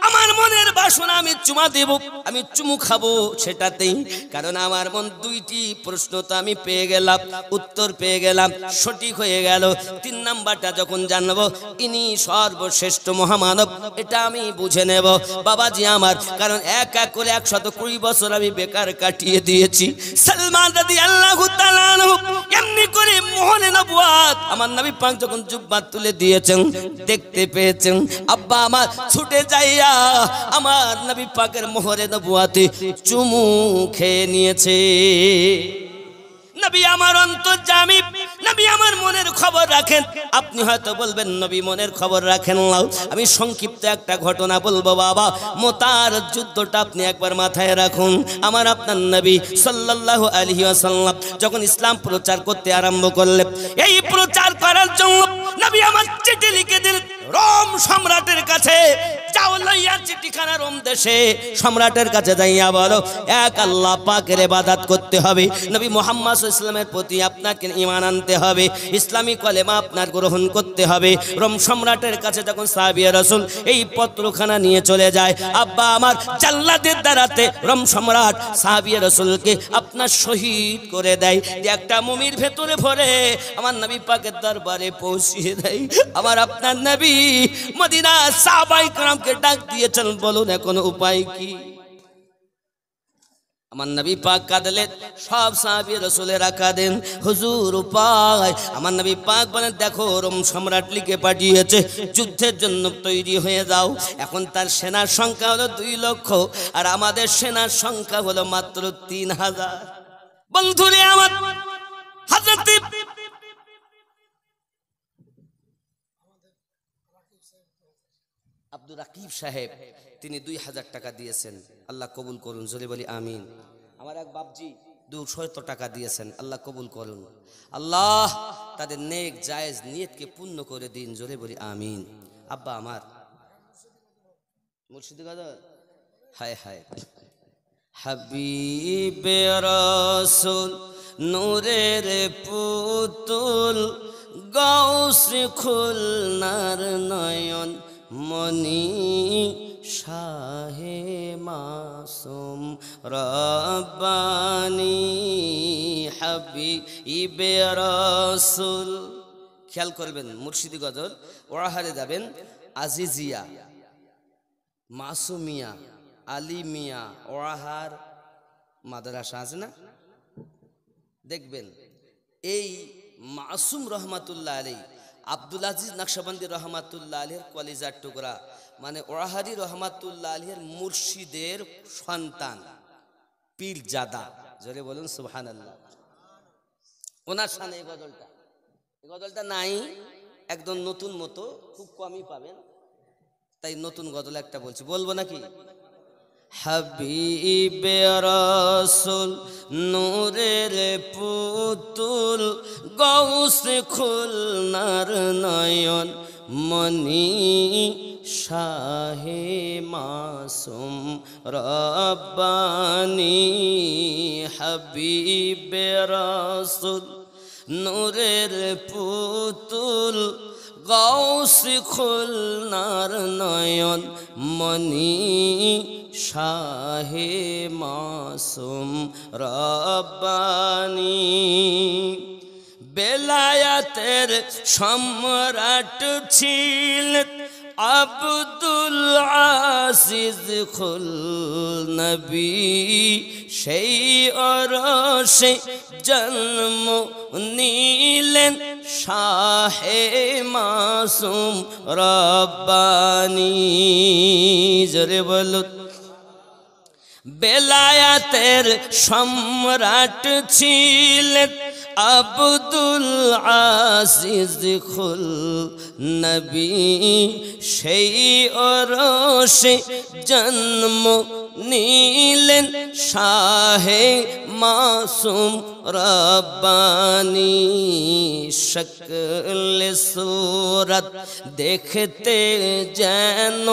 আমার মনের বাসনা আমি চুমা দেব, আমি চুমু খাবো সেটাতেই। কারণ আমার মন 2টি প্রশ্ন তো আমি পেয়ে গেলাম, উত্তর পেয়ে গেলাম, সঠিক হয়ে গেল। 3 নাম্বারটা যখন জানবো ইনি সর্বশ্রেষ্ঠ মহামানব, এটা আমি বুঝে নেব বাবাজি আমার। কারণ এক এক করে 120 বছর আমি বেকার কাটিয়ে দিয়েছি। সালমান রাদিয়াল্লাহু তাআলা আনহু এমনি করে মোহরে নবুয়াত আমার নবী পাক যখন জুব্বা তুলে দিয়েছেন দেখতে পেয়েছেন। আব্বা আমার ছুটে যাইয়া আমার নবী পাকের মোহরে নবুয়াতে চুমু খেয়ে নিয়েছে। নবী আমার অন্তর্যামী, নবী আমার মনের খবর রাখেন। আপনি হয়তো বলবেন নবী মনের খবর রাখেন না। আমি সংক্ষিপ্ত একটা ঘটনা বলবো বাবা। মোতার যুদ্ধটা আপনি একবার মাথায় রাখুন। আমার আপনার নবী সাল্লাল্লাহু আলাইহি ওয়াসাল্লাম যখন ইসলাম প্রচার করতে আরম্ভ করলেন, এই প্রচার করার জন্য নবী আমার চিঠি লিখে দিলেন রোম সম্রাটের কাছে, যাও লইয়া চিঠিখানা রোম দেশে সম্রাটের কাছে যাইয়া বলো, এক আল্লাহ পাকের ইবাদত করতে হবে, নবী মুহাম্মদ সাল্লাল্লাহু আলাইহি ওয়াসাল্লামের প্রতি আপনাকে ঈমান আনতে হবে, ইসলামী কলেমা আপনার গ্রহণ করতে হবে। রোম সম্রাটের কাছে যখন সাহাবীয়ে রাসূল এই পত্রখানা নিয়ে চলে যায়, আব্বা আমার জাল্লাদের দ্বারাতে রোম সম্রাট সাহাবীয়ে রাসূলকে আপনার শহীদ করে দেয়, একটা মুমির ভেতরে ভরে আমার নবী পাকের দরবারে পৌঁছিয়ে দেয়। আমার আপনার নবী মদিনা সাহাবায়ে কেরামকে ডাক দিয়েছেন, বলুন এখন উপায় কি? আমার নবী পাক কাঁদলেন, সব সাহাবী রাসূলেরা কাঁদেন, হুজুর উপায়? আমার নবী পাক বলেন, দেখো রোম সম্রাট লিখে পাঠিয়েছে যুদ্ধের জন্য তৈরি হয়ে যাও। এখন তার সেনার সংখ্যা হলো 2 লক্ষ, আর আমাদের সেনার সংখ্যা হলো মাত্র 3000। বন্ধুরে আমার, হযরত আব্দুর রাকিব সাহেব তিনি 2000 টাকা দিয়েছেন, আল্লাহ কবুল করুন, জোরে বলি আমিন। আমার এক বাপজি 200 টাকা দিয়েছেন, আল্লাহ কবুল করুন। আল্লাহ তাদের নেক জায়েজ নিয়তকে পূর্ণ করে দিন, জোরে বলি আমিন। আব্বা আমার মুর্শিদ গাজা, হায় হায়, হাবিবে রাসূল নূরের পুতুল, গাউসে খুলনার নয়ন মনি, শাহে মাসুম রব্বানি, হাবিবে রাসূল। খেয়াল করবেন মুর্শিদি গজল ওরাহারে যাবেন, আজিজিয়া, মাসুমিয়া, আলিমিয়া, ওরাহার মাদ্রাসা আছে না, দেখবেন এই মাসুম রহমাতুল্লাহ আলাইহি, আব্দুল আজিজ নকশবন্দি রহমাতুল্লাহ আলাইহির কলিজার টুকরা, মানে ওরাহারি রহমাতুল্লাহ আলাইহির মুর্শিদের সন্তান, পীরজাদা, জোরে বলুন সুবহানাল্লাহ। ওনার শানে এই গজলটা নাই, একদম নতুন মতো, খুব কমই পাবেন, তাই নতুন গজল একটা বলছি, বলবো নাকি? হাবিবে রাসূল নূরের পুতুল, গাউসে খুলনার নয়ন মনি, শাহে মাসুম রব্বানি, হাবিবে রাসূল নূরের পুতুল, গাউসে খুলনার নয়ন মনি, শাহে মাসুম রব্বানি। বেলায়াতের সম্রাট ছিলেন আব্দুল আজিজ খুল নবী, সেই অরশে জন্ম নিলেন শাহে মাসুম রব্বানি, জোরে বলুন। বেলায়াতের সম্রাট ছিলেন আব্দুল আজিজ খুল নবী, সেই অরশে জন্ম নিলেন শাহে মাসুম রব্বানি। শক্ল সুরত দেখতে যেন,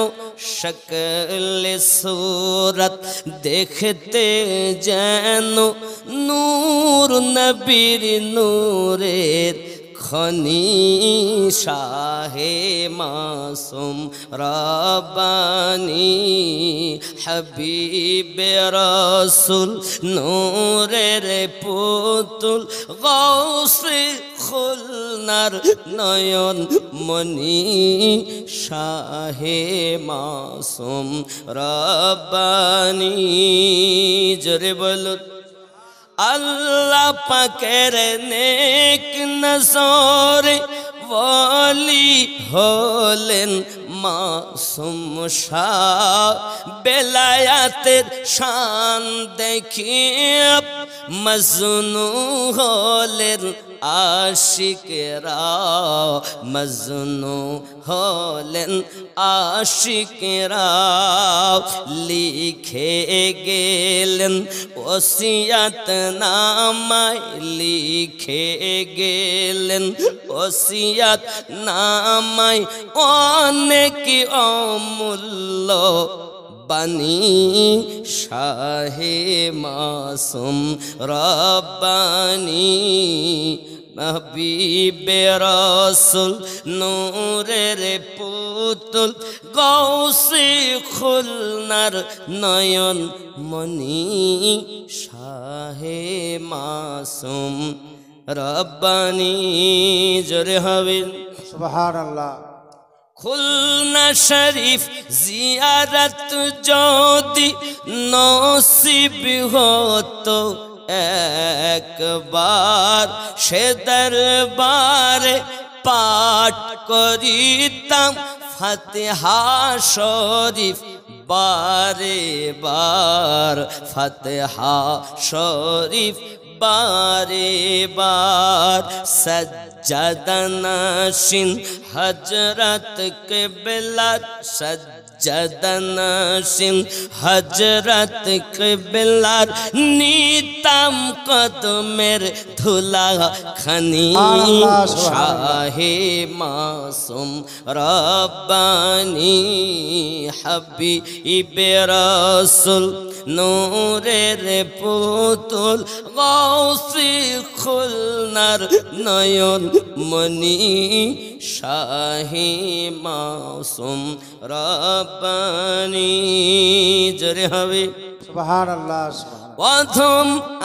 শক্ল সুরত দেখতে যেন নূর নবীর নূরের খনি, শাহে মাসুম রব্বানি, হাবিবে রাসূল নূরের পুতুল, গাউসে খুলনার নয়ন মনি, শাহে মাসুম রব্বানি, জোরে বলুন। আল্লাহ পাকের নেক নজরে ওলি হলেন মাসুম শাহ, বেলায়াতের শান দেখিয়ে মজনু হলেন আশিকেরা, মজনু হলেন আশিকেরা, লিখে গেলেন ওসিয়াত নামায়, লিখে গেলেন ওসিয়াত নামায় অনেক অমূল্য বাণী শাহে মাসুম রব্বানি, হাবিবে রাসূল নূরের পুতুল, গৌসে খুলনার নয়ন মনি শাহে মাসুম রব্বানি। জোরে হবে সুবহানাল্লাহ। খুলনা শরীফ জিয়ারত যদি নসিব হতো একবার, সে দরবারে পাঠ করিতাম ফাতিহা শরীফ বারে বার, ফাতিহা শরীফ বারে বার। সজ্জাদনাশিন হজরত কিবলা, সজ্জাদনাশিন হজরত কিবলার নিতাম কদমের ধুলা খানি, শাহে মাসুম রব্বানি, হাবিবে রাসূল নূরের পুতুল, গৌসে খুলনার নয়ন মনি শাহে মাসুম রব্বানি। জোরে হবে সুবহানাল্লাহ। প্রথম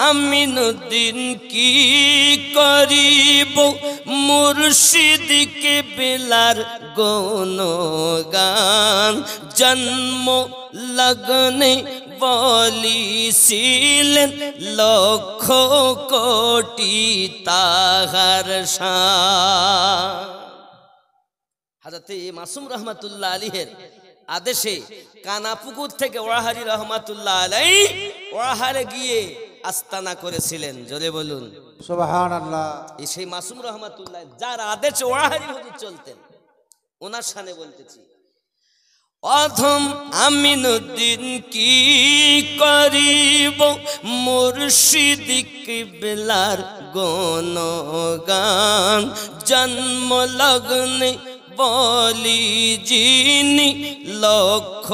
আমিনুদ্দিন কি করিব, মুর্শিদ কিবলার গুণগান, জন্ম লগ্নে বলিছিলেন লক্ষ কোটি তাহার শান। হযরত মাসুম রহমাতুল্লাহ আলাইহির আদেশে কানাপুকুর থেকে ওয়াহারি রহমাতুল্লাহ আলাইহি ওয়াহারে গিয়ে আস্তানা করেছিলেন। জোরে বলুন সুবহানাল্লাহ। এই সেই মাসুম রহমাতুল্লাহ যার আদেশে ওয়াহারি হুজুর চলতেন, ওনার শানে বলতেছি। প্রথম আমিনুদ্দিন কি করিব, মুর্শিদ কিবলার গুণগান, জন্ম লগ্নে বলি যিনি লক্ষ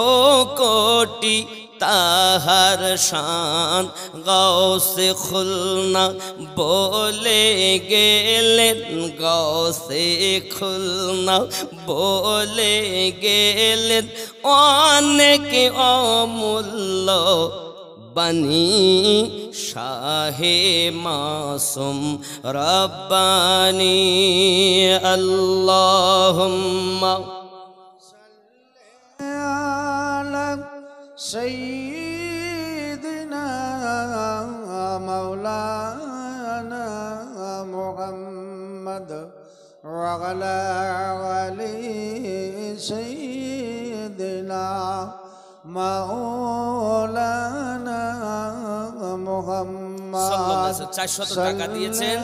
কোটি তাহার শান, গৌসে খুলনা বলে গেলেন, গৌসে খুলনা বলে গেলেন অনেক অমূল্য বাণী শাহে মাসুম রব্বানি। আল্লাহুম্মা سيدنا مولانا محمد وعلى آل سيدنا مولانا محمد। 400 টাকা দিয়েছেন,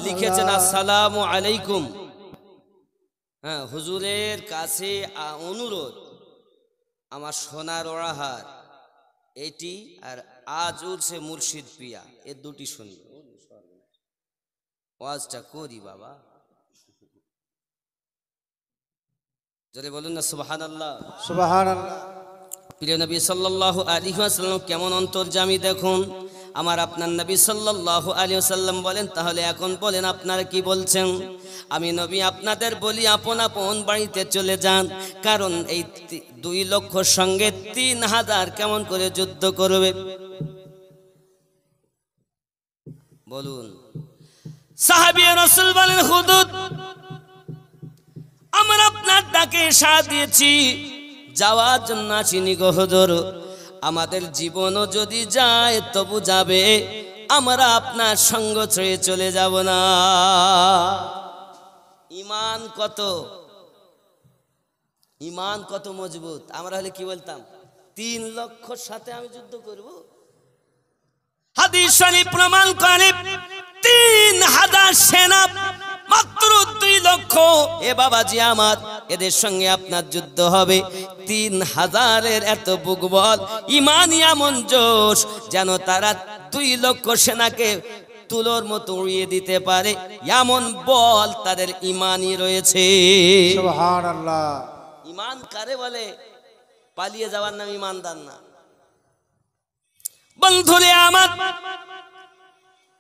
লিখেছেন আসসালামু আলাইকুম। হ্যাঁ, হুজুরের কাছে অনুরোধ, আমার সোনার ওড়াহার এটি আর আজ উঠছে মুর্শিদ পিয়া, এ দুটি শুনি, ওয়াজটা করি বাবা। যদি বলুন না সুবহানাল্লাহ। সুবহানাল্লাহ। প্রিয় নবী সাল্লাল্লাহু আলাইহি ওয়াসাল্লাম কেমন অন্তর্যামী দেখুন। আমার আপনার নবী সাল্লাল্লাহু আলাইহি ওয়াসাল্লাম বলেন, তাহলে এখন বলেন আপনারা কি বলছেন? আমি নবী আপনাদের বলি আপন আপন বাড়িতে চলে যান, কারণ এই 2 লক্ষ সঙ্গে 3000 কেমন করে যুদ্ধ করবে বলুন। সাহাবী রাসূল বলেন, হুজুর আমরা আপনার ডাকে সাড়া দিয়েছি, যাওয়ার জন্য আসিনি গো হুজুর, আমাদের জীবনও যদি যায় তবু যাবে, আমরা আপনার সঙ্গ ছেড়ে চলে যাব না। ঈমান কত, ঈমান কত মজবুত। আমরা হলে কি বলতাম, 3 লক্ষর সাথে আমি যুদ্ধ করব। হাদিস শরীফ প্রমাণ করে 3 3000 সেনা, মাত্র 2 লক্ষ। এ বাবাজি আমার, এদের সঙ্গে আপনার যুদ্ধ হবে। 3000-এর এত বুকবল, ইমানি এমন জোশ, যেন তারা 2 লক্ষ সেনাকে তুলোর মতো উড়িয়ে দিতে পারে, এমন বল তাদের ইমানই রয়েছে। সুবহানাল্লাহ। ইমান কারে বলে? পালিয়ে যাওয়ার নাম ইমানদার না। বন্ধুরে আমার,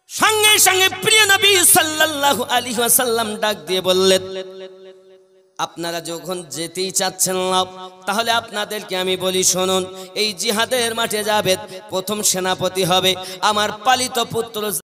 সঙ্গে সঙ্গে প্রিয় নবী সাল্লাল্লাহু আলাইহি ওয়াসাল্লাম ডাক দিয়ে বললেন, আপনারা যখন যেতেই চাচ্ছেন না, তাহলে আপনাদেরকে আমি বলি শুনুন, এই জিহাদের মাঠে যাবেন, প্রথম সেনাপতি হবে আমার পালিত পুত্র